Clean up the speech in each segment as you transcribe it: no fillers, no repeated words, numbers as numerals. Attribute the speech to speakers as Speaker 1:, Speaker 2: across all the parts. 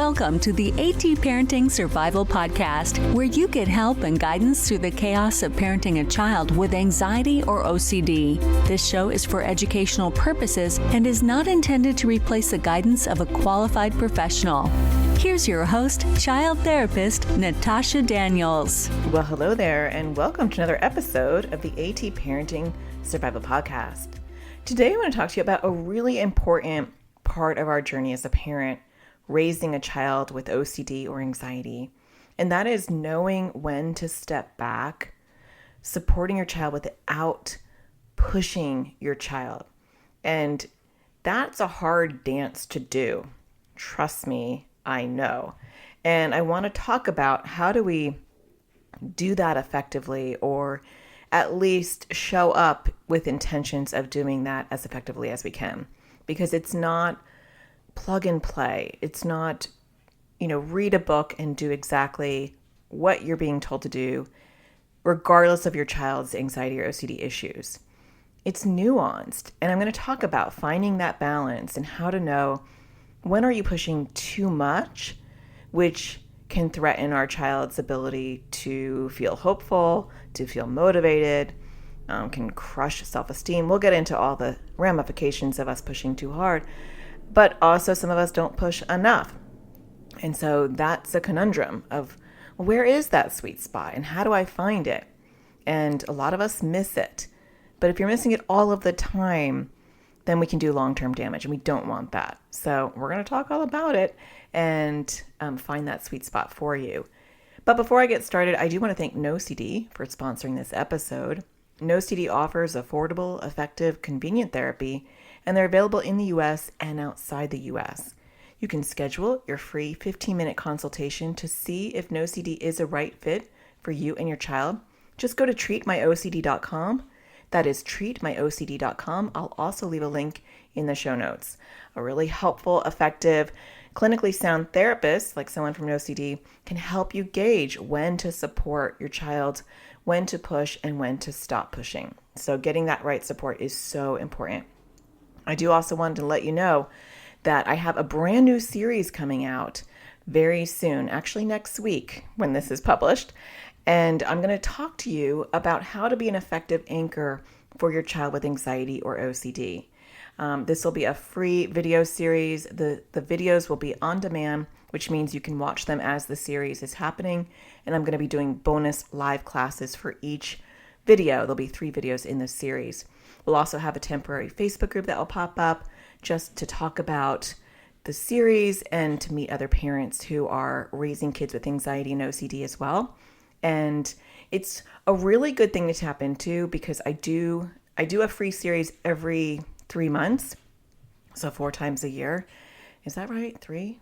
Speaker 1: Welcome to the AT Parenting Survival Podcast, where you get help and guidance through the chaos of parenting a child with anxiety or OCD. This show is for educational purposes and is not intended to replace the guidance of a qualified professional. Here's your host, child therapist, Natasha Daniels.
Speaker 2: Well, hello there, and welcome to another episode of the AT Parenting Survival Podcast. Today, I want to talk to you about a really important part of our journey as a parent, raising a child with OCD or anxiety, and that is knowing when to step back, supporting your child without pushing your child. And that's a hard dance to do. Trust me, I know. And I want to talk about how do we do that effectively, or at least show up with intentions of doing that as effectively as we can. Because it's not plug and play. It's not, read a book and do exactly what you're being told to do, regardless of your child's anxiety or OCD issues. It's nuanced. And I'm going to talk about finding that balance and how to know when are you pushing too much, which can threaten our child's ability to feel hopeful, to feel motivated, can crush self-esteem. We'll get into all the ramifications of us pushing too hard. But also some of us don't push enough. And so that's a conundrum of where is that sweet spot and how do I find it? And a lot of us miss it. But if you're missing it all of the time, then we can do long-term damage, and we don't want that. So we're going to talk all about it and find that sweet spot for you. But before I get started, I do want to thank OCD for sponsoring this episode. OCD offers affordable, effective, convenient therapy, and they're available in the U.S. and outside the U.S. You can schedule your free 15-minute consultation to see if OCD is a right fit for you and your child. Just go to treatmyocd.com. That is treatmyocd.com. I'll also leave a link in the show notes. A really helpful, effective, clinically sound therapist, like someone from OCD, can help you gauge when to support your child, when to push, and when to stop pushing. So getting that right support is so important. I do also want to let you know that I have a brand new series coming out very soon, actually next week when this is published. And I'm going to talk to you about how to be an effective anchor for your child with anxiety or OCD. This will be a free video series. The videos will be on demand, which means you can watch them as the series is happening. And I'm going to be doing bonus live classes for each video. There'll be 3 videos in this series. We'll also have a temporary Facebook group that will pop up just to talk about the series and to meet other parents who are raising kids with anxiety and OCD as well. And it's a really good thing to tap into because I do a free series every 3 months. So 4 times a year. Is that right? 3?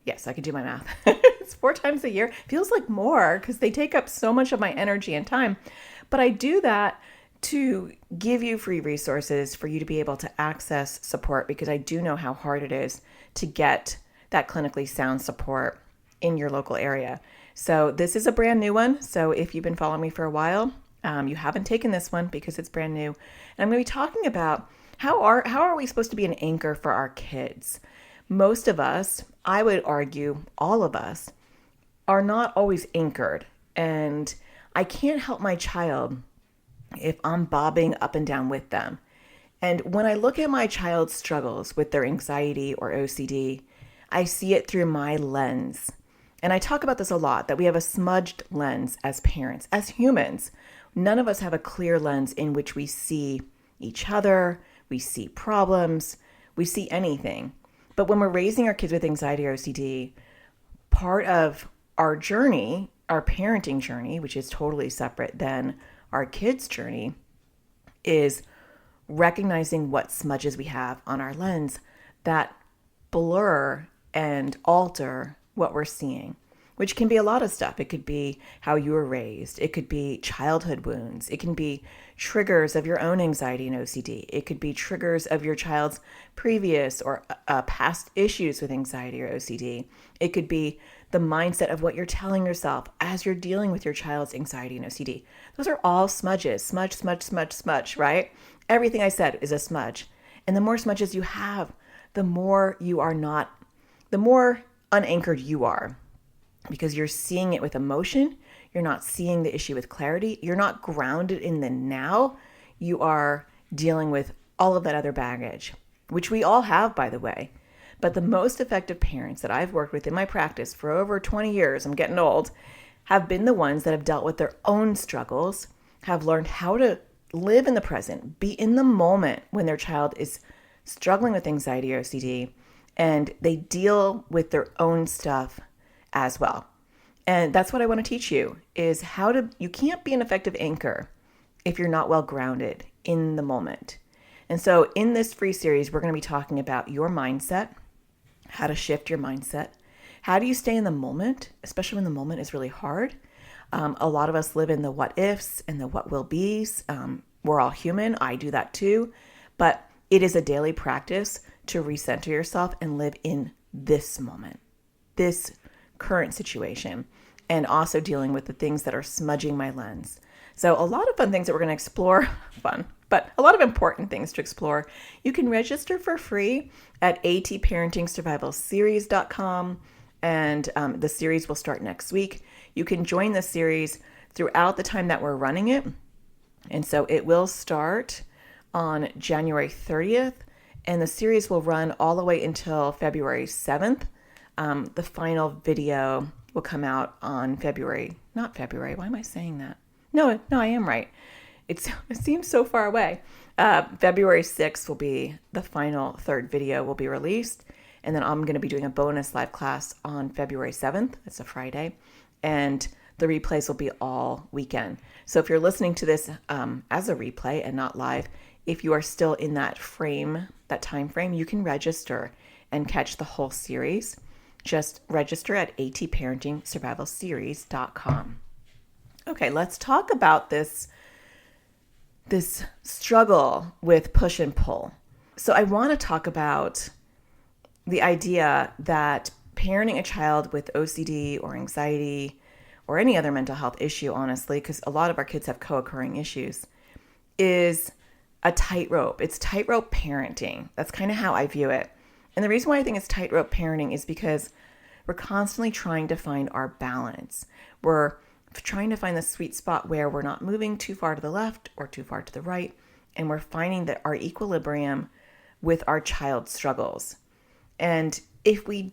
Speaker 2: Yes, I can do my math. It's 4 times a year. Feels like more because they take up so much of my energy and time. But I do that to give you free resources for you to be able to access support, because I do know how hard it is to get that clinically sound support in your local area. So this is a brand new one. So if you've been following me for a while, you haven't taken this one because it's brand new. And I'm going to be talking about how are we supposed to be an anchor for our kids? Most of us, I would argue all of us, are not always anchored. And I can't help my child if I'm bobbing up and down with them. And when I look at my child's struggles with their anxiety or OCD, I see it through my lens. And I talk about this a lot, that we have a smudged lens as parents, as humans. None of us have a clear lens in which we see each other, we see problems, we see anything. But when we're raising our kids with anxiety or OCD, part of our journey, our parenting journey, which is totally separate than our kids' journey, is recognizing what smudges we have on our lens that blur and alter what we're seeing, which can be a lot of stuff. It could be how you were raised. It could be childhood wounds. It can be triggers of your own anxiety and OCD. It could be triggers of your child's previous or past issues with anxiety or OCD. It could be the mindset of what you're telling yourself as you're dealing with your child's anxiety and OCD. Those are all smudges. Smudge, smudge, smudge, smudge, right? Everything I said is a smudge. And the more smudges you have, the more unanchored you are, because you're seeing it with emotion. You're not seeing the issue with clarity. You're not grounded in the now. You are dealing with all of that other baggage, which we all have, by the way. But the most effective parents that I've worked with in my practice for over 20 years, I'm getting old, have been the ones that have dealt with their own struggles, have learned how to live in the present, be in the moment when their child is struggling with anxiety or OCD, and they deal with their own stuff as well. And that's what I want to teach you, is you can't be an effective anchor if you're not well grounded in the moment. And so in this free series, we're going to be talking about your mindset, how to shift your mindset. How do you stay in the moment, especially when the moment is really hard? A lot of us live in the what ifs and the what will be's. We're all human. I do that too. But it is a daily practice to recenter yourself and live in this moment, this current situation, and also dealing with the things that are smudging my lens. So a lot of fun things that we're going to explore, but a lot of important things to explore. You can register for free at atparentingsurvivalseries.com, and the series will start next week. You can join the series throughout the time that we're running it. And so it will start on January 30th, and the series will run all the way until February 7th. The final video will come out on not February. Why am I saying that? No, I am right. It seems so far away. February 6th will be the final third video will be released. And then I'm going to be doing a bonus live class on February 7th. It's a Friday. And the replays will be all weekend. So if you're listening to this as a replay and not live, if you are still in that time frame, you can register and catch the whole series. Just register at atparentingsurvivalseries.com. Okay, let's talk about this struggle with push and pull. So I want to talk about the idea that parenting a child with OCD or anxiety or any other mental health issue, honestly, because a lot of our kids have co-occurring issues, is a tightrope. It's tightrope parenting. That's kind of how I view it. And the reason why I think it's tightrope parenting is because we're constantly trying to find our balance. We're trying to find the sweet spot where we're not moving too far to the left or too far to the right. And we're finding that our equilibrium with our child's struggles. And if we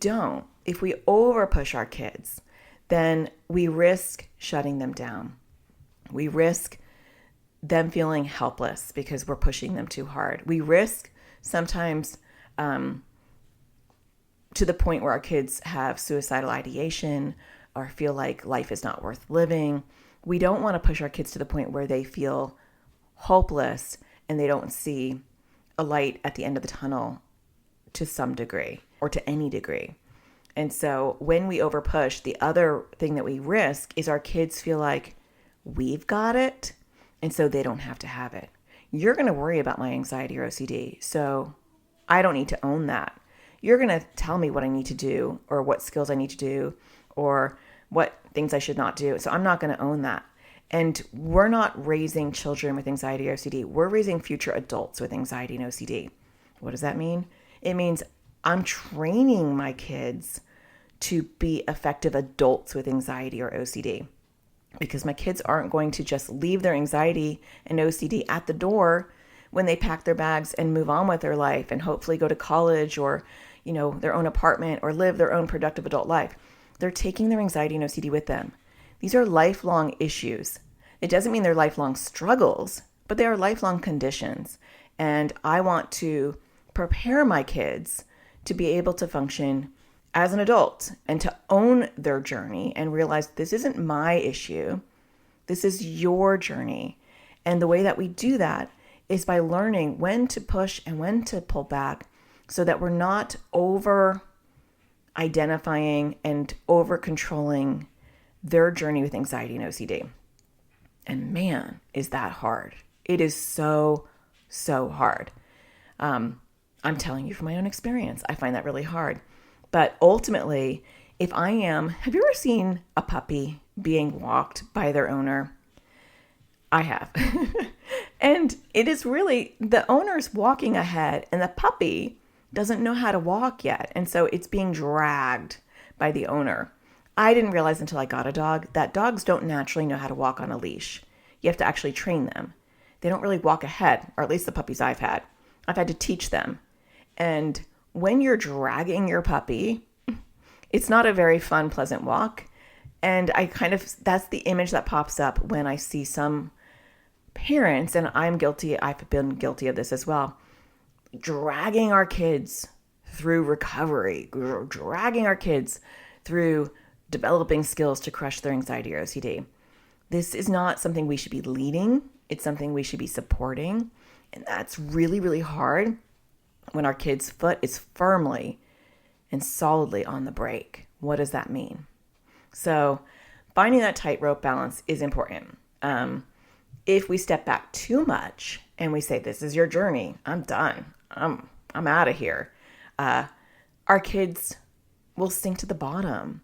Speaker 2: over push our kids, then we risk shutting them down. We risk them feeling helpless because we're pushing them too hard. We risk sometimes to the point where our kids have suicidal ideation or feel like life is not worth living. We don't want to push our kids to the point where they feel hopeless and they don't see a light at the end of the tunnel to some degree or to any degree. And so when we overpush, the other thing that we risk is our kids feel like we've got it, and so they don't have to have it. You're going to worry about my anxiety or OCD, so I don't need to own that. You're going to tell me what I need to do or what skills I need to do or what things I should not do. So I'm not going to own that. And we're not raising children with anxiety or OCD. We're raising future adults with anxiety and OCD. What does that mean? It means I'm training my kids to be effective adults with anxiety or OCD, because my kids aren't going to just leave their anxiety and OCD at the door when they pack their bags and move on with their life and hopefully go to college or, their own apartment or live their own productive adult life. They're taking their anxiety and OCD with them. These are lifelong issues. It doesn't mean they're lifelong struggles, but they are lifelong conditions. And I want to prepare my kids to be able to function as an adult and to own their journey and realize this isn't my issue. This is your journey. And the way that we do that is by learning when to push and when to pull back so that we're not over identifying and over controlling their journey with anxiety and OCD. And man, is that hard. It is so, so hard. I'm telling you from my own experience, I find that really hard. But ultimately, have you ever seen a puppy being walked by their owner? I have. And it is really, the owner's walking ahead and the puppy doesn't know how to walk yet. And so it's being dragged by the owner. I didn't realize until I got a dog that dogs don't naturally know how to walk on a leash. You have to actually train them. They don't really walk ahead, or at least the puppies I've had. I've had to teach them. And when you're dragging your puppy, it's not a very fun, pleasant walk. And that's the image that pops up when I see some parents, and I've been guilty of this as well, dragging our kids through recovery, dragging our kids through developing skills to crush their anxiety or OCD. This is not something we should be leading. It's something we should be supporting. And that's really, really hard when our kid's foot is firmly and solidly on the brake. What does that mean? So finding that tightrope balance is important. If we step back too much and we say, this is your journey, I'm done, I'm out of here, our kids will sink to the bottom.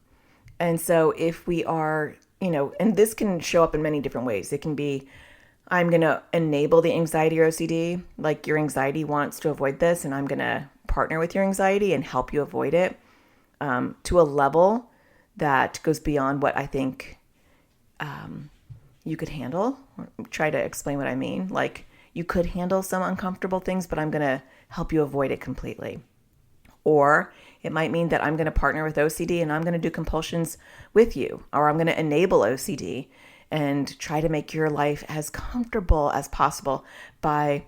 Speaker 2: And so if we are, and this can show up in many different ways. It can be, I'm going to enable the anxiety or OCD, like your anxiety wants to avoid this, and I'm going to partner with your anxiety and help you avoid it to a level that goes beyond what I think you could handle. Try to explain what I mean. Like, you could handle some uncomfortable things, but I'm going to help you avoid it completely. Or it might mean that I'm going to partner with OCD and I'm going to do compulsions with you, or I'm going to enable OCD and try to make your life as comfortable as possible by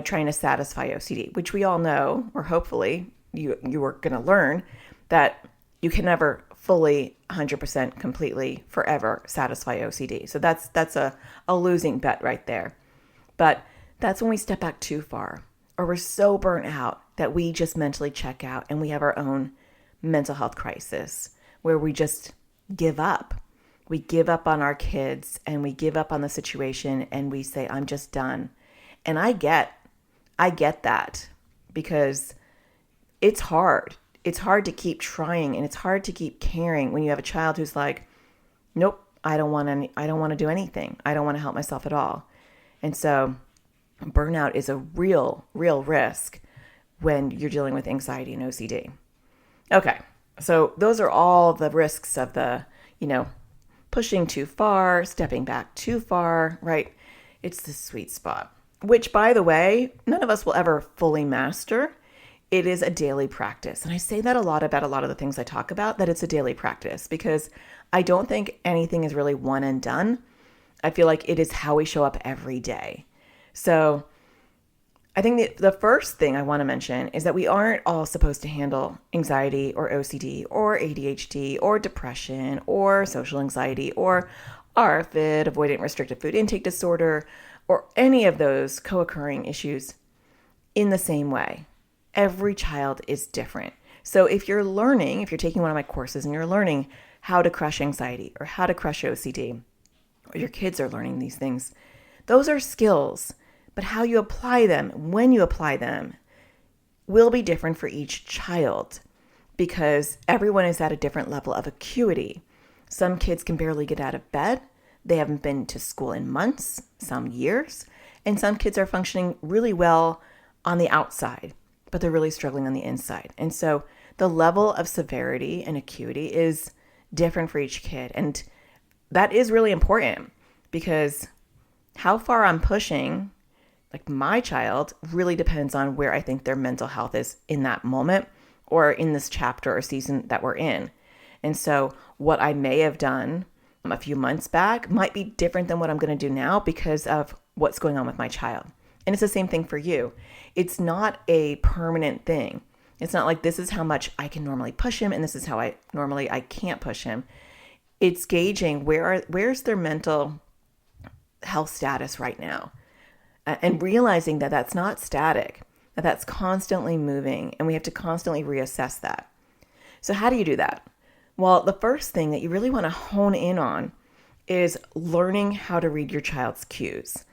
Speaker 2: trying to satisfy OCD, which we all know, or hopefully you are going to learn, that you can never fully 100% completely forever satisfy OCD. So that's a losing bet right there. But that's when we step back too far, or we're so burnt out that we just mentally check out and we have our own mental health crisis where we just give up. We give up on our kids and we give up on the situation and we say, I'm just done. And I get that, because it's hard. It's hard to keep trying and it's hard to keep caring when you have a child who's like, nope, I don't want to do anything. I don't want to help myself at all. And so burnout is a real risk when you're dealing with anxiety and OCD. Okay. So those are all the risks of the, pushing too far, stepping back too far, right? It's the sweet spot, which, by the way, none of us will ever fully master. It is a daily practice. And I say that a lot about a lot of the things I talk about, that it's a daily practice, because I don't think anything is really one and done. I feel like it is how we show up every day. So I think the first thing I want to mention is that we aren't all supposed to handle anxiety or OCD or ADHD or depression or social anxiety or RFID, avoidant restrictive food intake disorder, or any of those co-occurring issues in the same way. Every child is different. So if you're taking one of my courses and you're learning how to crush anxiety or how to crush OCD, or your kids are learning these things, those are skills. But how you apply them, when you apply them, will be different for each child, because everyone is at a different level of acuity. Some kids can barely get out of bed. They haven't been to school in months, some years. And some kids are functioning really well on the outside, but they're really struggling on the inside. And so the level of severity and acuity is different for each kid. And that is really important, because how far I'm pushing, like my child, really depends on where I think their mental health is in that moment or in this chapter or season that we're in. And so what I may have done a few months back might be different than what I'm going to do now because of what's going on with my child. And it's the same thing for you. It's not a permanent thing. It's not like this is how much I can normally push him and this is how I can't push him. It's gauging where's their mental health status right now. And realizing that that's not static, that that's constantly moving, and we have to constantly reassess that. So how do you do that? Well, the first thing that you really want to hone in on is learning how to read your child's cues.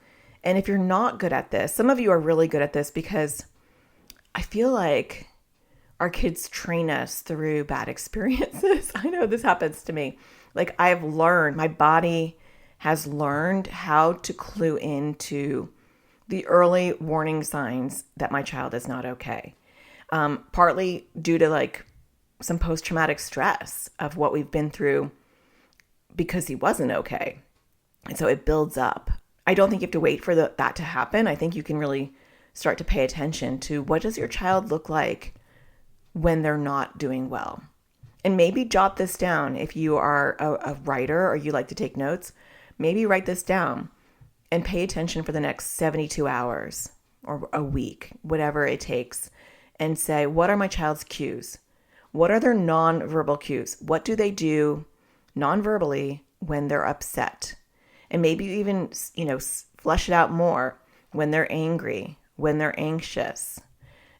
Speaker 2: And if you're not good at this, some of you are really good at this, because I feel like our kids train us through bad experiences. I know this happens to me. Like, my body has learned how to clue into the early warning signs that my child is not okay. Partly due to some post-traumatic stress of what we've been through because he wasn't okay. And so it builds up. I don't think you have to wait for that to happen. I think you can really start to pay attention to what does your child look like when they're not doing well. And maybe jot this down if you are a writer or you like to take notes. Maybe write this down and pay attention for the next 72 hours or a week, whatever it takes, and say, what are my child's cues? What are their nonverbal cues? What do they do nonverbally when they're upset? And maybe even, flesh it out more when they're angry, when they're anxious,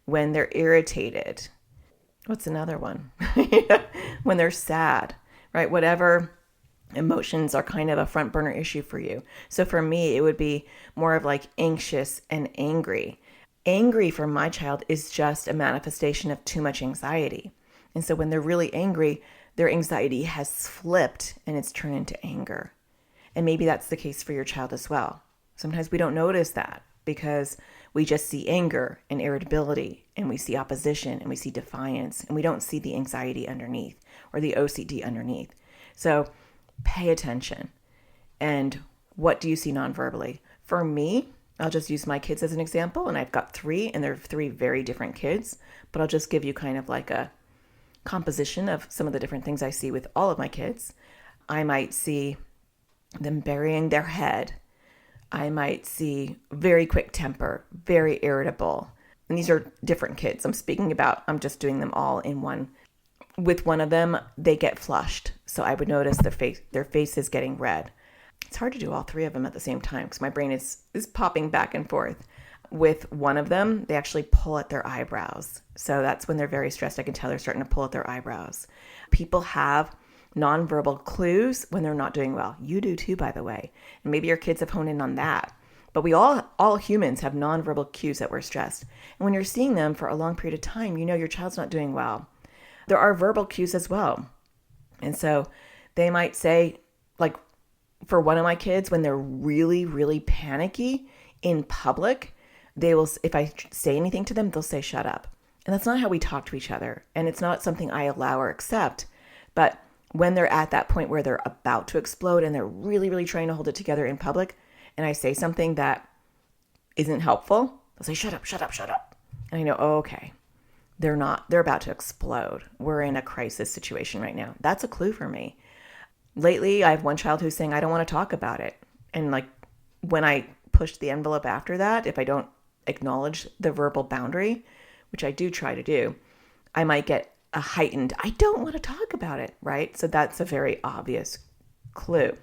Speaker 2: when they're irritated. What's another one? When they're sad, right? Whatever emotions are kind of a front burner issue for you. So for me, it would be more of like anxious and angry. Angry for my child is just a manifestation of too much anxiety. And so when they're really angry, their anxiety has flipped and it's turned into anger. And maybe that's the case for your child as well. Sometimes we don't notice that because we just see anger and irritability, and we see opposition, and we see defiance, and we don't see the anxiety underneath or the OCD underneath. So pay attention. And what do you see nonverbally? For me, I'll just use my kids as an example, and I've got 3, and they're 3 very different kids, but I'll just give you kind of like a composition of some of the different things I see with all of my kids. I might see them burying their head. I might see very quick temper, very irritable. And these are different kids I'm just doing them all in one. With one of them, they get flushed. So I would notice their face is getting red. It's hard to do all 3 of them at the same time because my brain is popping back and forth. With one of them, they actually pull at their eyebrows. So that's when they're very stressed. I can tell they're starting to pull at their eyebrows. People have nonverbal clues when they're not doing well. You do too, by the way. And maybe your kids have honed in on that. But we all humans have nonverbal cues that we're stressed. And when you're seeing them for a long period of time, your child's not doing well. There are verbal cues as well. And so they might say, like for one of my kids, when they're really, really panicky in public, they will, if I say anything to them, they'll say, shut up. And that's not how we talk to each other. And it's not something I allow or accept. But when they're at that point where they're about to explode and they're really, really trying to hold it together in public, and I say something that isn't helpful, they'll say, shut up, shut up, shut up. And I know, oh, okay, they're about to explode. We're in a crisis situation right now. That's a clue for me. Lately, I have one child who's saying, I don't want to talk about it. And like when I push the envelope after that, if I don't acknowledge the verbal boundary, which I do try to do, I might get a heightened, I don't want to talk about it, right? So that's a very obvious clue.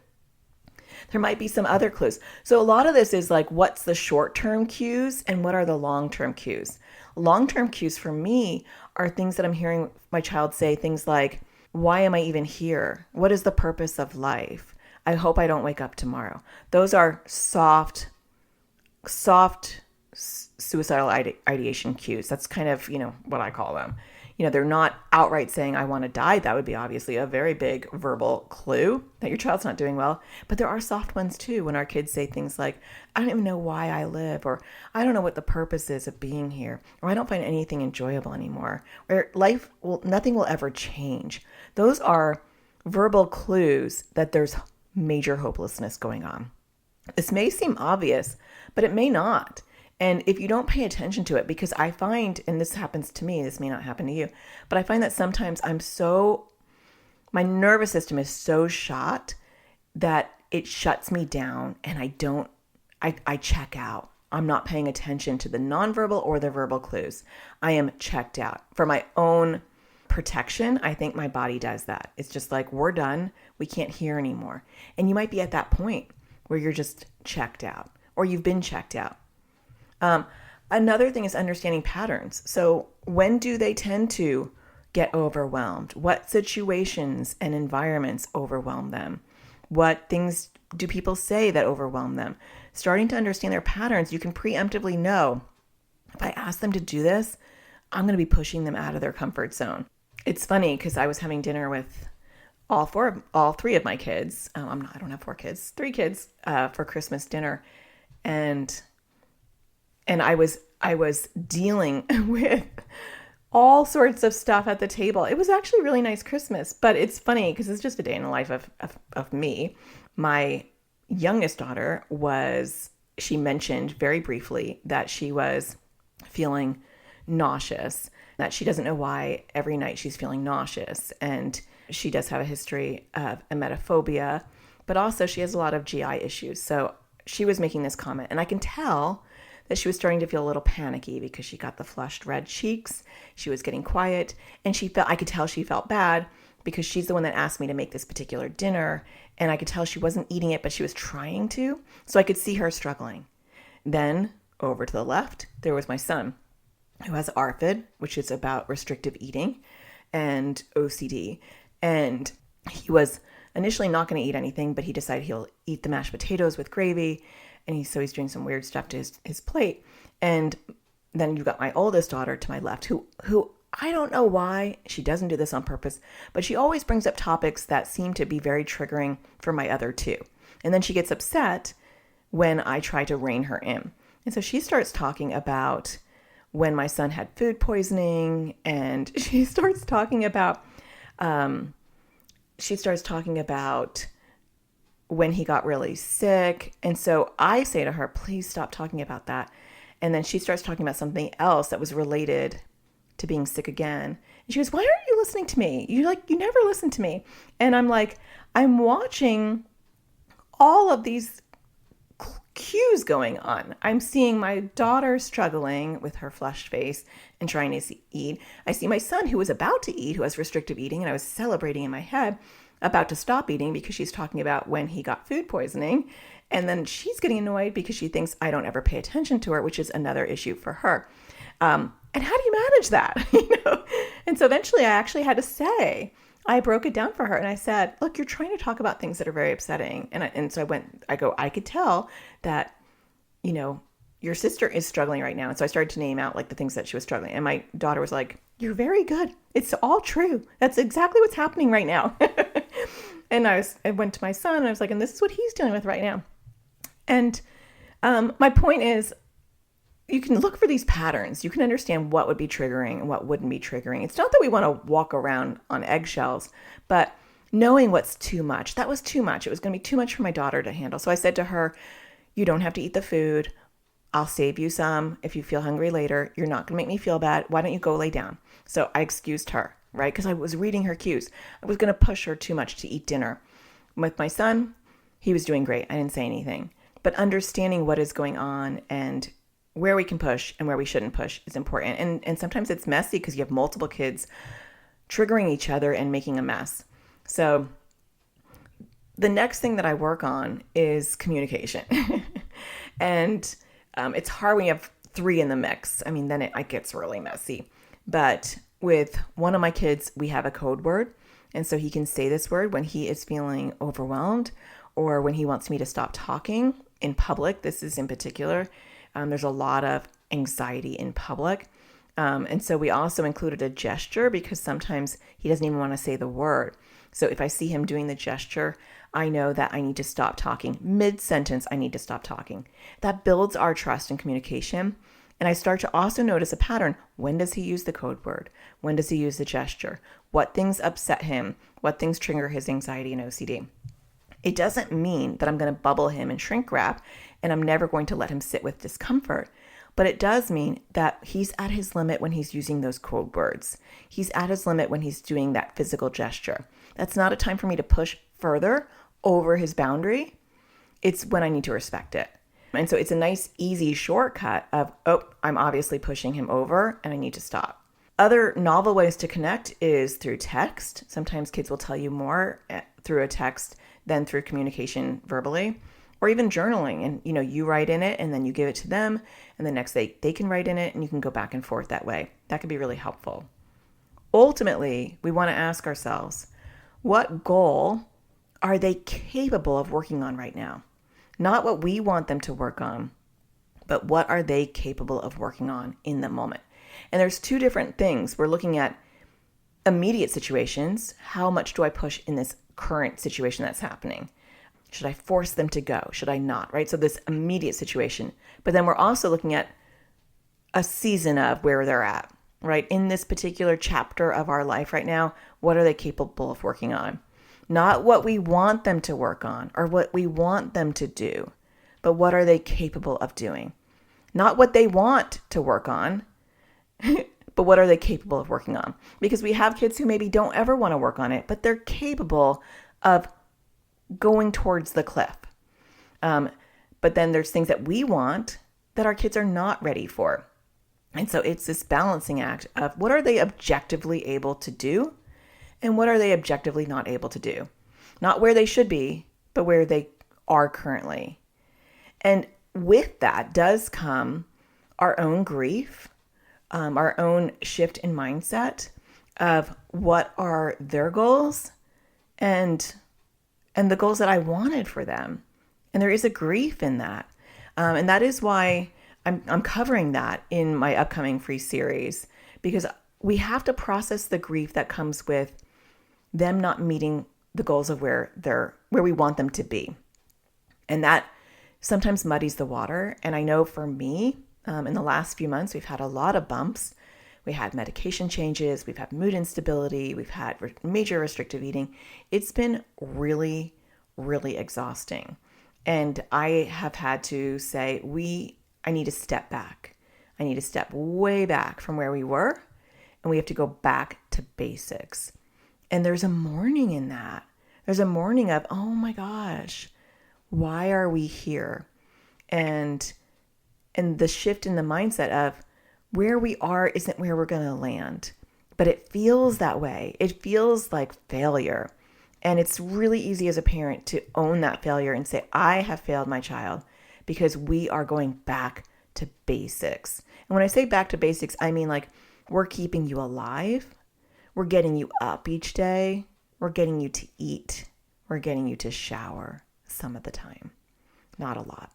Speaker 2: There might be some other clues. So a lot of this is like, what's the short-term cues and what are the long-term cues? Long-term cues for me are things that I'm hearing my child say, things like, why am I even here? What is the purpose of life? I hope I don't wake up tomorrow. Those are soft suicidal ideation cues. That's kind of, what I call them. They're not outright saying, I want to die. That would be obviously a very big verbal clue that your child's not doing well. But there are soft ones too, when our kids say things like, I don't even know why I live, or I don't know what the purpose is of being here, or I don't find anything enjoyable anymore, or nothing will ever change. Those are verbal clues that there's major hopelessness going on. This may seem obvious, but it may not. And if you don't pay attention to it, because I find, and this happens to me, this may not happen to you, but I find that sometimes my nervous system is so shot that it shuts me down and I check out. I'm not paying attention to the nonverbal or the verbal clues. I am checked out. For my own protection, I think my body does that. It's just like, we're done. We can't hear anymore. And you might be at that point where you're just checked out or you've been checked out. Another thing is understanding patterns. So when do they tend to get overwhelmed? What situations and environments overwhelm them? What things do people say that overwhelm them? Starting to understand their patterns, you can preemptively know, if I ask them to do this, I'm going to be pushing them out of their comfort zone. It's funny because I was having dinner with all 3 of my kids. I don't have 4 kids, 3 kids for Christmas dinner. And I was dealing with all sorts of stuff at the table. It was actually a really nice Christmas, but it's funny because it's just a day in the life of me. My youngest daughter she mentioned very briefly that she was feeling nauseous, that she doesn't know why every night she's feeling nauseous. And she does have a history of emetophobia, but also she has a lot of GI issues. So she was making this comment, and I can tell that she was starting to feel a little panicky because she got the flushed red cheeks. She was getting quiet, and I could tell she felt bad because she's the one that asked me to make this particular dinner, and I could tell she wasn't eating it, but she was trying to. So I could see her struggling. Then over to the left, there was my son, who has ARFID, which is about restrictive eating, and OCD. And he was initially not going to eat anything, but he decided he'll eat the mashed potatoes with gravy. And he's doing some weird stuff to his plate. And then you've got my oldest daughter to my left, who I don't know why she doesn't do this on purpose, but she always brings up topics that seem to be very triggering for my other two. And then she gets upset when I try to rein her in. And so she starts talking about when my son had food poisoning, and she starts talking about when he got really sick. And so I say to her, please stop talking about that. And then she starts talking about something else that was related to being sick again. And she goes, why aren't you listening to me? You never listen to me. And I'm like, I'm watching all of these cues going on. I'm seeing my daughter struggling with her flushed face and trying to eat. I see my son, who was about to eat, who has restrictive eating, and I was celebrating in my head, about to stop eating because she's talking about when he got food poisoning. And then she's getting annoyed because she thinks I don't ever pay attention to her, which is another issue for her. And how do you manage that? And so eventually I actually had to say, I broke it down for her and I said, look, you're trying to talk about things that are very upsetting. And so I could tell that, your sister is struggling right now. And so I started to name out like the things that she was struggling. And my daughter was like, you're very good. It's all true. That's exactly what's happening right now. And I went to my son and I was like, and this is what he's dealing with right now. And my point is, you can look for these patterns. You can understand what would be triggering and what wouldn't be triggering. It's not that we want to walk around on eggshells, but knowing what's too much. That was too much. It was going to be too much for my daughter to handle. So I said to her, you don't have to eat the food. I'll save you some. If you feel hungry later, you're not going to make me feel bad. Why don't you go lay down? So I excused her, right? Because I was reading her cues. I was going to push her too much to eat dinner. With my son, he was doing great. I didn't say anything. But understanding what is going on and where we can push and where we shouldn't push is important. And sometimes it's messy because you have multiple kids triggering each other and making a mess. So the next thing that I work on is communication. And it's hard when you have three in the mix. I mean, then it gets really messy. But with one of my kids, we have a code word. And so he can say this word when he is feeling overwhelmed or when he wants me to stop talking in public. This is in particular. There's a lot of anxiety in public. And so we also included a gesture because sometimes he doesn't even want to say the word. So if I see him doing the gesture, I know that I need to stop talking. Mid-sentence, I need to stop talking. That builds our trust and communication. And I start to also notice a pattern. When does he use the code word? When does he use the gesture? What things upset him? What things trigger his anxiety and OCD? It doesn't mean that I'm going to bubble him and shrink wrap and I'm never going to let him sit with discomfort. But it does mean that he's at his limit when he's using those code words. He's at his limit when he's doing that physical gesture. That's not a time for me to push further over his boundary. It's when I need to respect it. And so it's a nice, easy shortcut of, I'm obviously pushing him over and I need to stop. Other novel ways to connect is through text. Sometimes kids will tell you more through a text than through communication verbally, or even journaling. And, you write in it and then you give it to them. And the next day they can write in it and you can go back and forth that way. That could be really helpful. Ultimately, we want to ask ourselves, what goal are they capable of working on right now? Not what we want them to work on, but what are they capable of working on in the moment? And there's two different things. We're looking at immediate situations. How much do I push in this current situation that's happening? Should I force them to go? Should I not? Right? So this immediate situation. But then we're also looking at a season of where they're at. right? In this particular chapter of our life right now, what are they capable of working on? Not what we want them to work on or what we want them to do, but what are they capable of doing? Not what they want to work on, but what are they capable of working on? Because we have kids who maybe don't ever want to work on it, but they're capable of going towards the cliff. But then there's things that we want that our kids are not ready for. And so it's this balancing act of what are they objectively able to do and what are they objectively not able to do? Not where they should be, but where they are currently. And with that does come our own grief, our own shift in mindset of what are their goals and the goals that I wanted for them. And there is a grief in that. And that is why I'm covering that in my upcoming free series, because we have to process the grief that comes with them not meeting the goals of where we want them to be. And that sometimes muddies the water. And I know for me, in the last few months, we've had a lot of bumps. We had medication changes. We've had mood instability. We've had major restrictive eating. It's been really, really exhausting. And I have had to say, I need to step back. I need to step way back from where we were, and we have to go back to basics. And there's a mourning in that. There's a mourning of, oh my gosh, why are we here? And the shift in the mindset of where we are isn't where we're going to land, but it feels that way. It feels like failure. And it's really easy as a parent to own that failure and say, I have failed my child, because we are going back to basics. And when I say back to basics, I mean like we're keeping you alive. We're getting you up each day. We're getting you to eat. We're getting you to shower some of the time. Not a lot.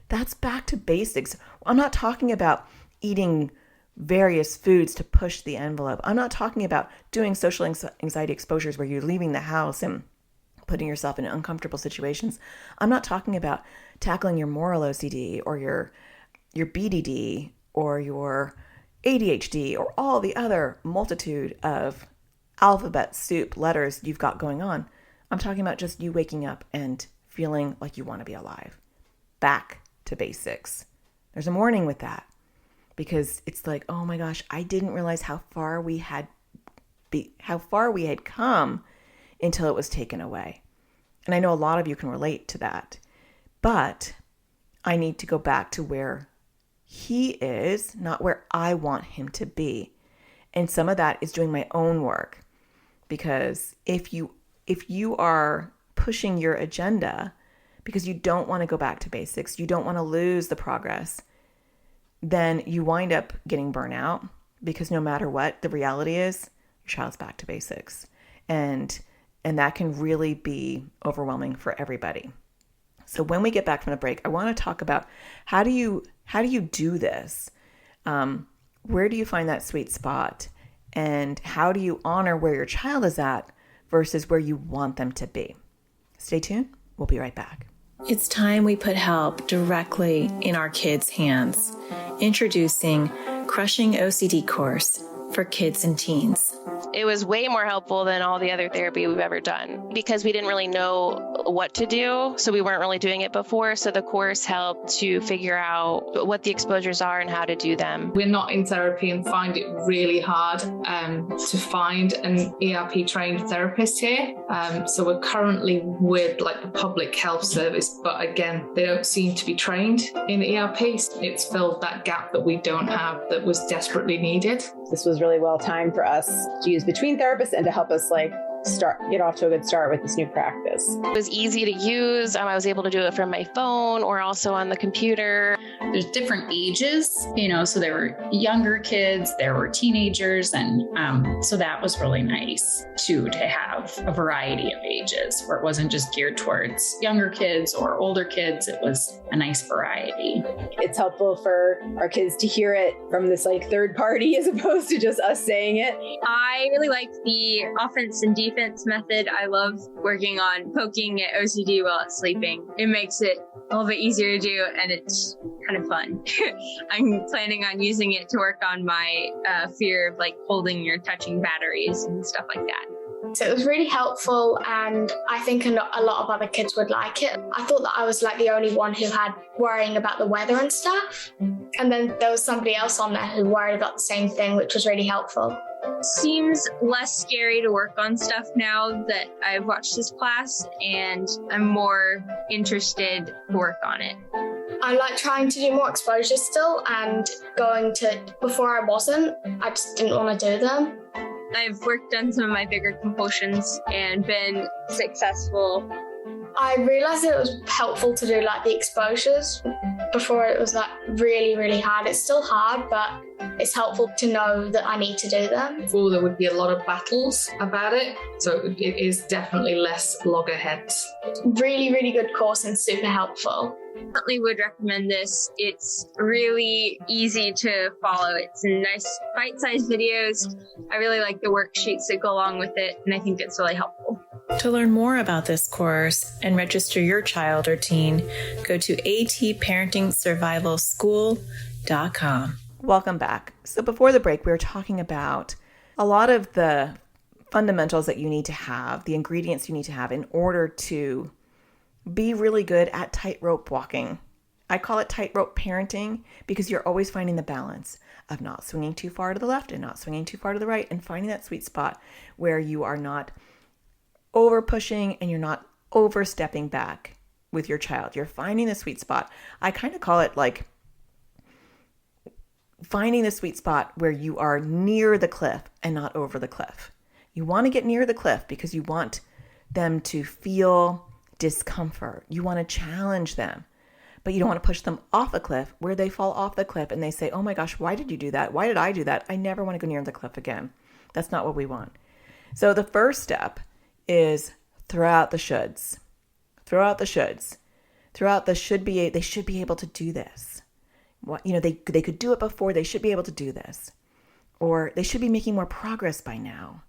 Speaker 2: That's back to basics. I'm not talking about eating various foods to push the envelope. I'm not talking about doing social anxiety exposures where you're leaving the house and putting yourself in uncomfortable situations. I'm not talking about tackling your moral OCD or your BDD or your ADHD or all the other multitude of alphabet soup letters you've got going on. I'm talking about just you waking up and feeling like you want to be alive. Back to basics. There's a mourning with that, because it's like, oh my gosh, I didn't realize how far we had come until it was taken away. And I know a lot of you can relate to that, but I need to go back to where he is, not where I want him to be. And some of that is doing my own work, because if you are pushing your agenda because you don't want to go back to basics, you don't want to lose the progress, then you wind up getting burnout, because no matter what, the reality is your child's back to basics. And that can really be overwhelming for everybody. So when we get back from the break, I want to talk about how do you do this? Where do you find that sweet spot? And how do you honor where your child is at versus where you want them to be? Stay tuned. We'll be right back.
Speaker 3: It's time we put help directly in our kids' hands. Introducing Crushing OCD course for kids and teens.
Speaker 4: It was way more helpful than all the other therapy we've ever done, because we didn't really know what to do. So we weren't really doing it before. So the course helped to figure out what the exposures are and how to do them.
Speaker 5: We're not in therapy and find it really hard to find an ERP trained therapist here. So we're currently with like the public health service, but again, they don't seem to be trained in ERP. It's filled that gap that we don't have that was desperately needed.
Speaker 6: This was really well timed for us to use between therapists and to help us get off to a good start with this new practice.
Speaker 4: It was easy to use. I was able to do it from my phone or also on the computer.
Speaker 7: There's different ages, so there were younger kids, there were teenagers, and so that was really nice too, to have a variety of ages where it wasn't just geared towards younger kids or older kids. It was a nice variety.
Speaker 6: It's helpful for our kids to hear it from this third party as opposed to just us saying it.
Speaker 8: I really liked the offense and defense defense method. I love working on poking at OCD while it's sleeping. It makes it a little bit easier to do, and it's kind of fun. I'm planning on using it to work on my fear of like holding or touching batteries and stuff like that.
Speaker 9: So it was really helpful, and I think a lot of other kids would like it. I thought that I was like the only one who had worrying about the weather and stuff. And then there was somebody else on there who worried about the same thing, which was really helpful.
Speaker 8: Seems less scary to work on stuff now that I've watched this class, and I'm more interested to work on it.
Speaker 9: I like trying to do more exposures still, and before I wasn't, I just didn't want to do them.
Speaker 8: I've worked on some of my bigger compulsions and been successful.
Speaker 9: I realized that it was helpful to do like the exposures. Before it was like really, really hard. It's still hard, but it's helpful to know that I need to do them.
Speaker 5: Before there would be a lot of battles about it, so it is definitely less loggerheads.
Speaker 9: Really, really good course and super helpful.
Speaker 8: Definitely would recommend this. It's really easy to follow. It's nice bite-sized videos. I really like the worksheets that go along with it, and I think it's really helpful.
Speaker 3: To learn more about this course and register your child or teen, go to atparentingsurvivalschool.com.
Speaker 2: Welcome back. So before the break, we were talking about a lot of the fundamentals that you need to have, the ingredients you need to have in order to be really good at tightrope walking. I call it tightrope parenting because you're always finding the balance of not swinging too far to the left and not swinging too far to the right, and finding that sweet spot where you are not over pushing and you're not overstepping back with your child. You're finding the sweet spot. I kind of call it like finding the sweet spot where you are near the cliff and not over the cliff. You want to get near the cliff because you want them to feel discomfort. You want to challenge them, but you don't want to push them off a cliff where they fall off the cliff and they say, oh my gosh, why did you do that? Why did I do that? I never want to go near the cliff again. That's not what we want. So the first step is throw out the shoulds. Throw out the shoulds. Throw out the should be. They should be able to do this. What, they could do it before. They should be able to do this. Or they should be making more progress by now.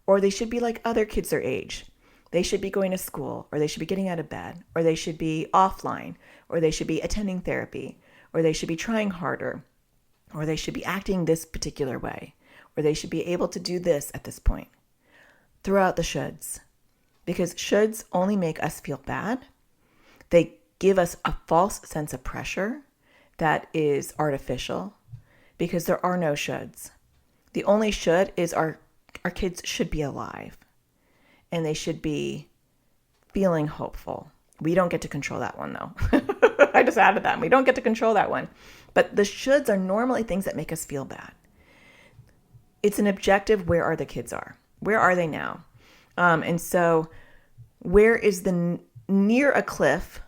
Speaker 2: Or they should be like other kids their age. They should be going to school, or they should be getting out of bed, or they should be offline, or they should be attending therapy, or they should be trying harder, or they should be acting this particular way, or they should be able to do this at this point. Throw out the shoulds, because shoulds only make us feel bad. They give us a false sense of pressure that is artificial, because there are no shoulds. The only should is our kids should be alive. And they should be feeling hopeful. We don't get to control that one, though. I just added that. We don't get to control that one. But the shoulds are normally things that make us feel bad. It's an objective where the kids are. Where are they now? And so where is the near a cliff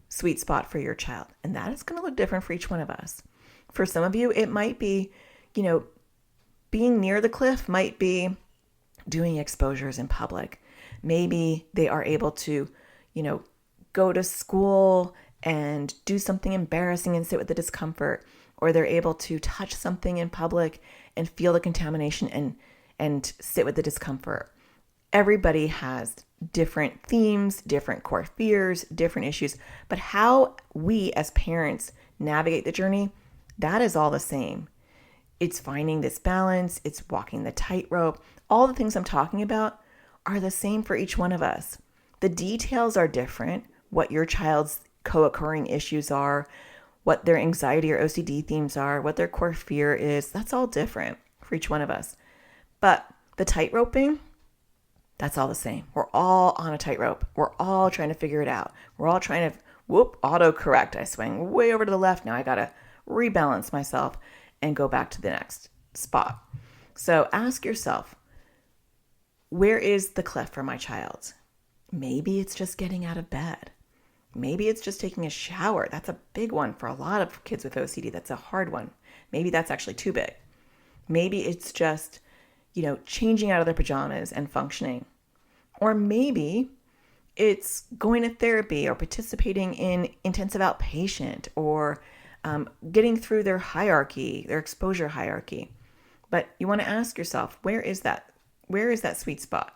Speaker 2: sweet spot for your child? And that is going to look different for each one of us. For some of you, it might be, being near the cliff might be doing exposures in public. Maybe they are able to, go to school and do something embarrassing and sit with the discomfort, or they're able to touch something in public and feel the contamination and sit with the discomfort. Everybody has different themes, different core fears, different issues, but how we as parents navigate the journey, that is all the same. It's finding this balance, it's walking the tightrope. All the things I'm talking about are the same for each one of us. The details are different, what your child's co-occurring issues are, what their anxiety or OCD themes are, what their core fear is. That's all different for each one of us. But the tightroping, that's all the same. We're all on a tightrope. We're all trying to figure it out. We're all trying to, autocorrect. I swing way over to the left. Now I got to rebalance myself and go back to the next spot. So ask yourself, where is the cliff for my child? Maybe it's just getting out of bed. Maybe it's just taking a shower. That's a big one for a lot of kids with OCD. That's a hard one. Maybe that's actually too big. Maybe it's just, changing out of their pajamas and functioning. Or maybe it's going to therapy or participating in intensive outpatient or getting through their hierarchy, their exposure hierarchy. But you want to ask yourself, where is that sweet spot?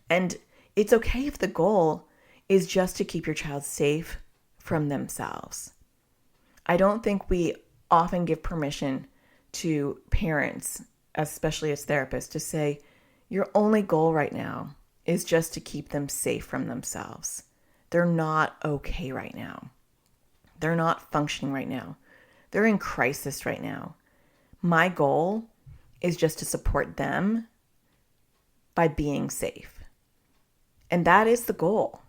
Speaker 2: And it's okay if the goal is just to keep your child safe from themselves. I don't think we often give permission to parents, especially as therapists, to say, your only goal right now is just to keep them safe from themselves. They're not okay right now. They're not functioning right now. They're in crisis right now. My goal is just to support them by being safe. And that is the goal.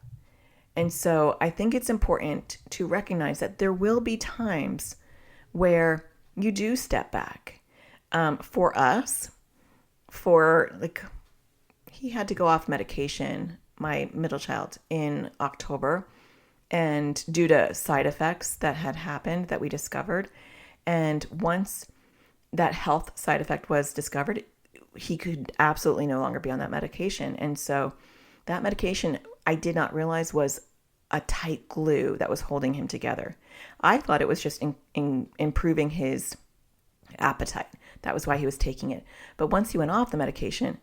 Speaker 2: And so I think it's important to recognize that there will be times where you do step back. For us, he had to go off medication, my middle child, in October, and due to side effects that had happened that we discovered. And once that health side effect was discovered, he could absolutely no longer be on that medication. And so that medication, I did not realize, was a tight glue that was holding him together. I thought it was just improving his appetite. That was why he was taking it. But once he went off the medication,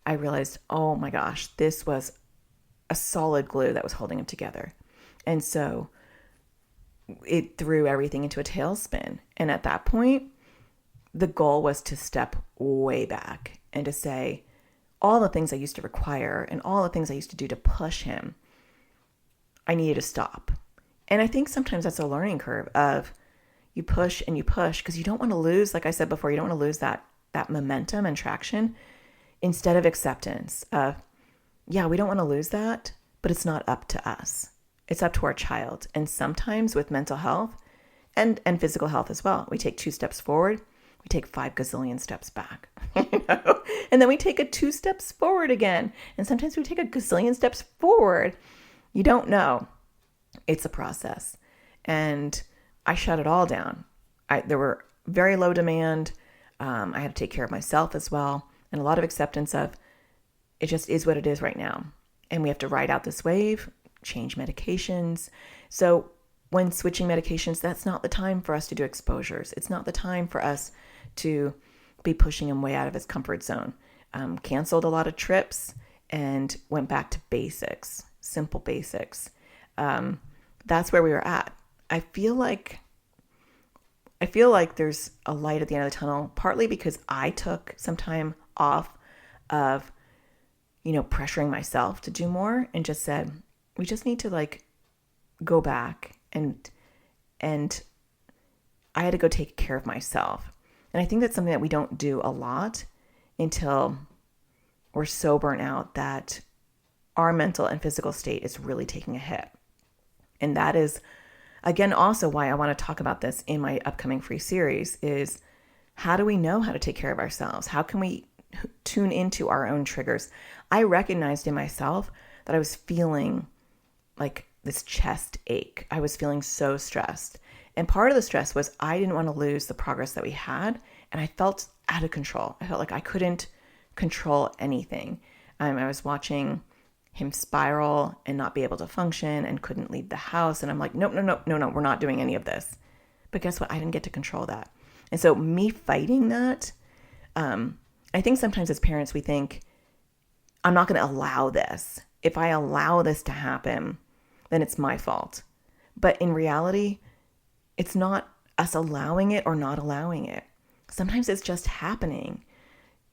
Speaker 2: I realized, oh my gosh, this was a solid glue that was holding him together. And so it threw everything into a tailspin. And at that point, the goal was to step way back and to say, all the things I used to require and all the things I used to do to push him, I needed to stop. And I think sometimes that's a learning curve of you push and you push because you don't want to lose, like I said before, you don't want to lose that momentum and traction, instead of acceptance of, yeah, we don't want to lose that, but it's not up to us. It's up to our child. And sometimes with mental health and physical health as well, we take 2 steps forward, we take 5 gazillion steps back, and then we take a 2 steps forward again. And sometimes we take a gazillion steps forward. You don't know. It's a process. And I shut it all down. There were very low demand. I had to take care of myself as well. And a lot of acceptance of it just is what it is right now. And we have to ride out this wave, change medications. So when switching medications, that's not the time for us to do exposures. It's not the time for us to be pushing him way out of his comfort zone. Canceled a lot of trips and went back to basics, simple basics. That's where we were at. I feel like there's a light at the end of the tunnel, partly because I took some time off of, pressuring myself to do more and just said, we just need to go back and I had to go take care of myself. And I think that's something that we don't do a lot until we're so burnt out that our mental and physical state is really taking a hit. And that is, again, also why I want to talk about this in my upcoming free series is how do we know how to take care of ourselves? How can we tune into our own triggers? I recognized in myself that I was feeling like this chest ache. I was feeling so stressed. And part of the stress was I didn't want to lose the progress that we had. And I felt out of control. I felt like I couldn't control anything. I was watching him spiral and not be able to function and couldn't leave the house. And I'm like, no, we're not doing any of this. But guess what? I didn't get to control that. And so me fighting that, I think sometimes as parents, we think, I'm not going to allow this. If I allow this to happen, then it's my fault. But in reality, it's not us allowing it or not allowing it. Sometimes it's just happening.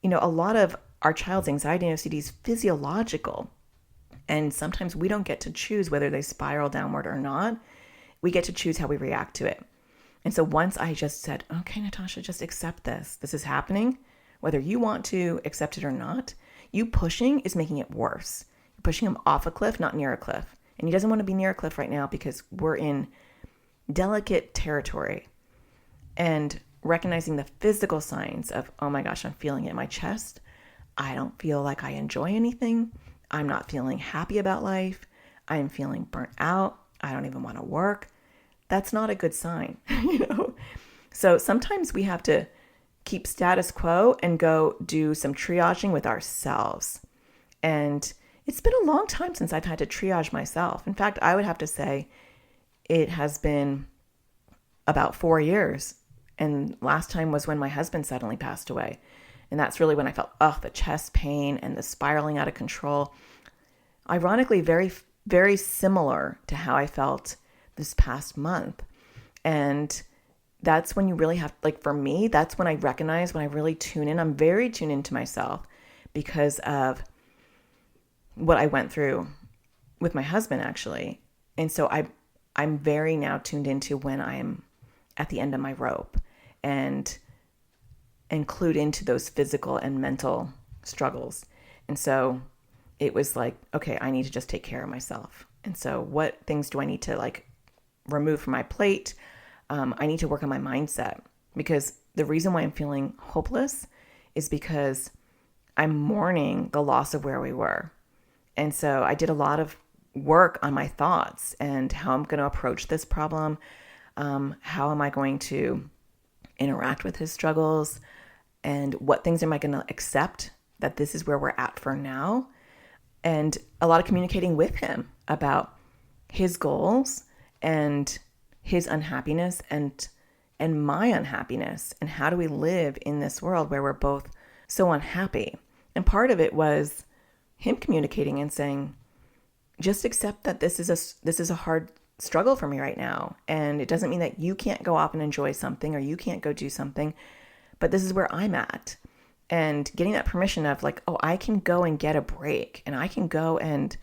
Speaker 2: A lot of our child's anxiety and OCD is physiological. And sometimes we don't get to choose whether they spiral downward or not. We get to choose how we react to it. And so once I just said, okay, Natasha, just accept this. This is happening. Whether you want to accept it or not, you pushing is making it worse. You're pushing him off a cliff, not near a cliff. And he doesn't want to be near a cliff right now because we're in delicate territory. And recognizing the physical signs of, oh my gosh, I'm feeling it in my chest. I don't feel like I enjoy anything. I'm not feeling happy about life. I'm feeling burnt out. I don't even want to work. That's not a good sign, So sometimes we have to keep status quo and go do some triaging with ourselves. And it's been a long time since I've had to triage myself. In fact, I would have to say it has been about 4 years. And last time was when my husband suddenly passed away. And that's really when I felt, the chest pain and the spiraling out of control. ironically very, very similar to how I felt this past month. And that's when you really have, like for me, that's when I recognize, when I really tune in. I'm very tuned into myself because of what I went through with my husband, actually. And so I'm very now tuned into when I'm at the end of my rope and clued into those physical and mental struggles. And so it was like, okay, I need to just take care of myself. And so what things do I need to like remove from my plate? I need to work on my mindset, because the reason why I'm feeling hopeless is because I'm mourning the loss of where we were. And so I did a lot of work on my thoughts and how I'm going to approach this problem. How am I going to interact with his struggles, and what things am I going to accept that this is where we're at for now? And a lot of communicating with him about his goals and his unhappiness and my unhappiness, and how do we live in this world where we're both so unhappy. And part of it was him communicating and saying, just accept that this is a hard struggle for me right now, and it doesn't mean that you can't go off and enjoy something or you can't go do something, but this is where I'm at. And getting that permission of like, oh, I can go and get a break, and I can go and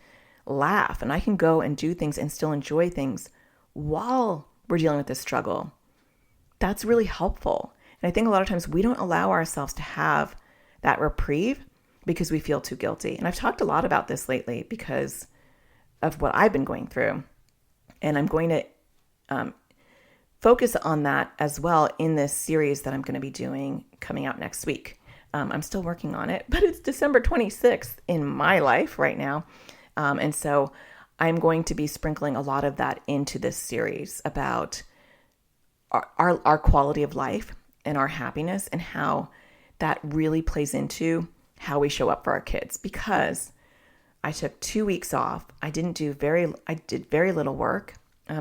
Speaker 2: laugh, and I can go and do things and still enjoy things while we're dealing with this struggle. That's really helpful. And I think a lot of times we don't allow ourselves to have that reprieve because we feel too guilty. And I've talked a lot about this lately because of what I've been going through. And I'm going to focus on that as well in this series that I'm going to be doing coming out next week. I'm still working on it, but it's December 26th in my life right now. And so I'm going to be sprinkling a lot of that into this series about our quality of life and our happiness, and how that really plays into how we show up for our kids. Because I took 2 weeks off. I did very little work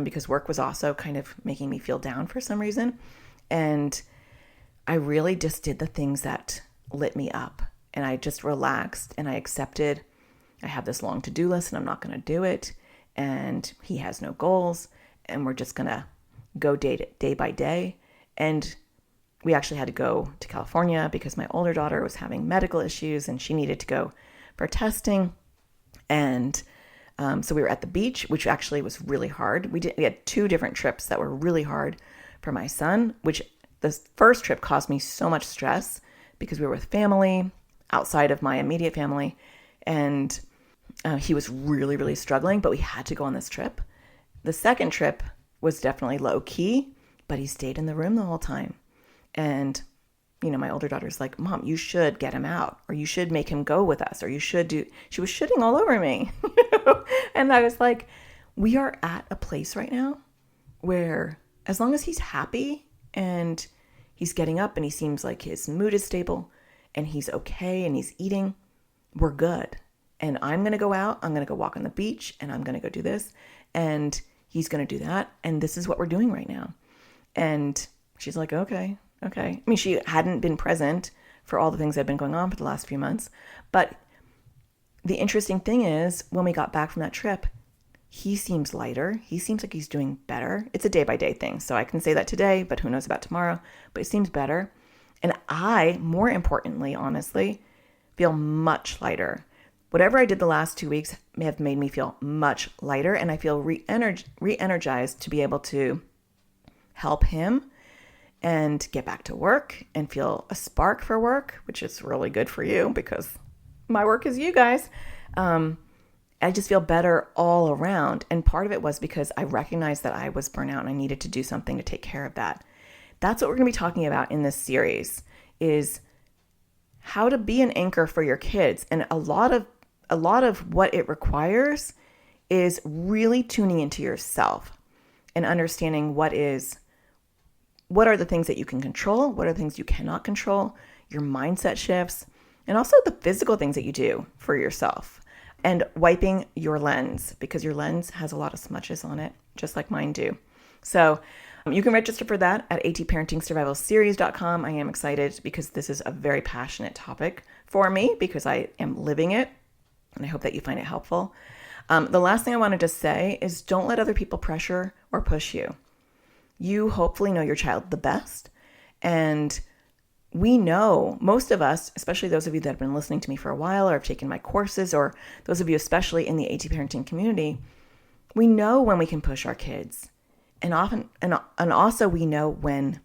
Speaker 2: because work was also kind of making me feel down for some reason. And I really just did the things that lit me up, and I just relaxed, and I accepted I have this long to-do list and I'm not going to do it. And he has no goals, and we're just going to go day by day. And we actually had to go to California because my older daughter was having medical issues and she needed to go for testing. And so we were at the beach, which actually was really hard. We had 2 different trips that were really hard for my son, which the first trip caused me so much stress because we were with family outside of my immediate family. And he was really, really struggling, but we had to go on this trip. The second trip was definitely low key, but he stayed in the room the whole time. And, you know, my older daughter's like, Mom, you should get him out, or you should make him go with us, or you should do, she was shitting all over me. And I was like, we are at a place right now where as long as he's happy and he's getting up and he seems like his mood is stable and he's okay and he's eating, we're good. And I'm going to go out, I'm going to go walk on the beach, and I'm going to go do this, and he's going to do that. And this is what we're doing right now. And she's like, okay. I mean, she hadn't been present for all the things that had been going on for the last few months. But the interesting thing is, when we got back from that trip, he seems lighter. He seems like he's doing better. It's a day-by-day thing. So I can say that today, but who knows about tomorrow. But it seems better. And I, more importantly, honestly, feel much lighter. Whatever I did the last 2 weeks may have made me feel much lighter, and I feel re-energized to be able to help him and get back to work and feel a spark for work, which is really good for you because my work is you guys. I just feel better all around. And part of it was because I recognized that I was burnt out and I needed to do something to take care of that. That's what we're going to be talking about in this series, is how to be an anchor for your kids. And a lot of what it requires is really tuning into yourself and understanding what are the things that you can control, what are the things you cannot control, your mindset shifts, and also the physical things that you do for yourself, and wiping your lens, because your lens has a lot of smudges on it, just like mine do. So you can register for that at atparentingsurvivalseries.com. I am excited because this is a very passionate topic for me because I am living it And I hope that you find it helpful. The last thing I wanted to say is don't let other people pressure or push you. You hopefully know your child the best. And we know, most of us, especially those of you that have been listening to me for a while or have taken my courses, or those of you especially in the AT parenting community, we know when we can push our kids. And often, and also we know when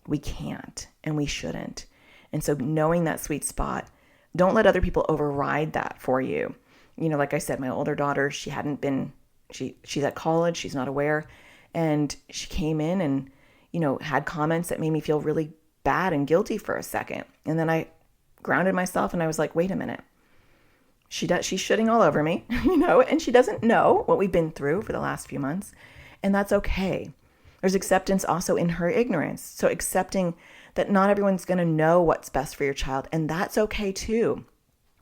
Speaker 2: we can't and we shouldn't. And so knowing that sweet spot, don't let other people override that for you. You know, like I said, my older daughter, she's at college, she's not aware. And she came in and, you know, had comments that made me feel really bad and guilty for a second. And then I grounded myself and I was like, wait a minute. She's shitting all over me, you know, and she doesn't know what we've been through for the last few months. And that's okay. There's acceptance also in her ignorance. So accepting that not everyone's going to know what's best for your child. And that's okay too.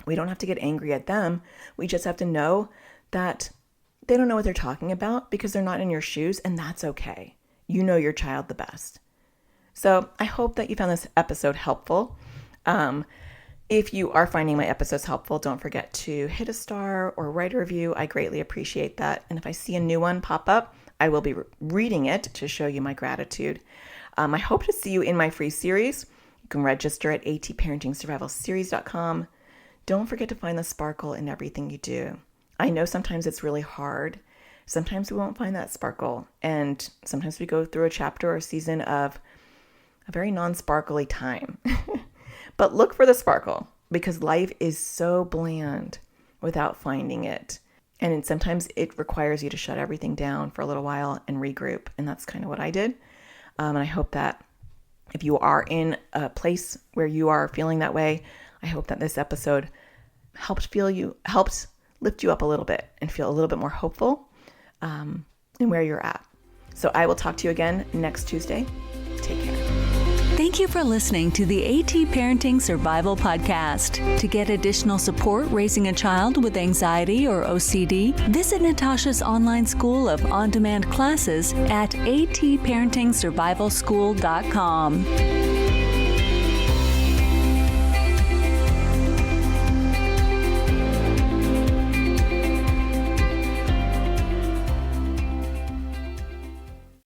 Speaker 2: We don't have to get angry at them. We just have to know that they don't know what they're talking about because they're not in your shoes, and that's okay. You know your child the best. So I hope that you found this episode helpful. If you are finding my episodes helpful, don't forget to hit a star or write a review. I greatly appreciate that. And if I see a new one pop up, I will be reading it to show you my gratitude. I hope to see you in my free series. You can register at atparentingsurvivalseries.com. Don't forget to find the sparkle in everything you do. I know sometimes it's really hard. Sometimes we won't find that sparkle. And sometimes we go through a chapter or a season of a very non-sparkly time. But look for the sparkle, because life is so bland without finding it. And sometimes it requires you to shut everything down for a little while and regroup. And that's kind of what I did. And I hope that if you are in a place where you are feeling that way, I hope that this episode helps lift you up a little bit and feel a little bit more hopeful in where you're at. So I will talk to you again next Tuesday. Take care.
Speaker 1: Thank you for listening to the AT Parenting Survival Podcast. To get additional support raising a child with anxiety or OCD, visit Natasha's online school of on-demand classes at atparentingsurvivalschool.com.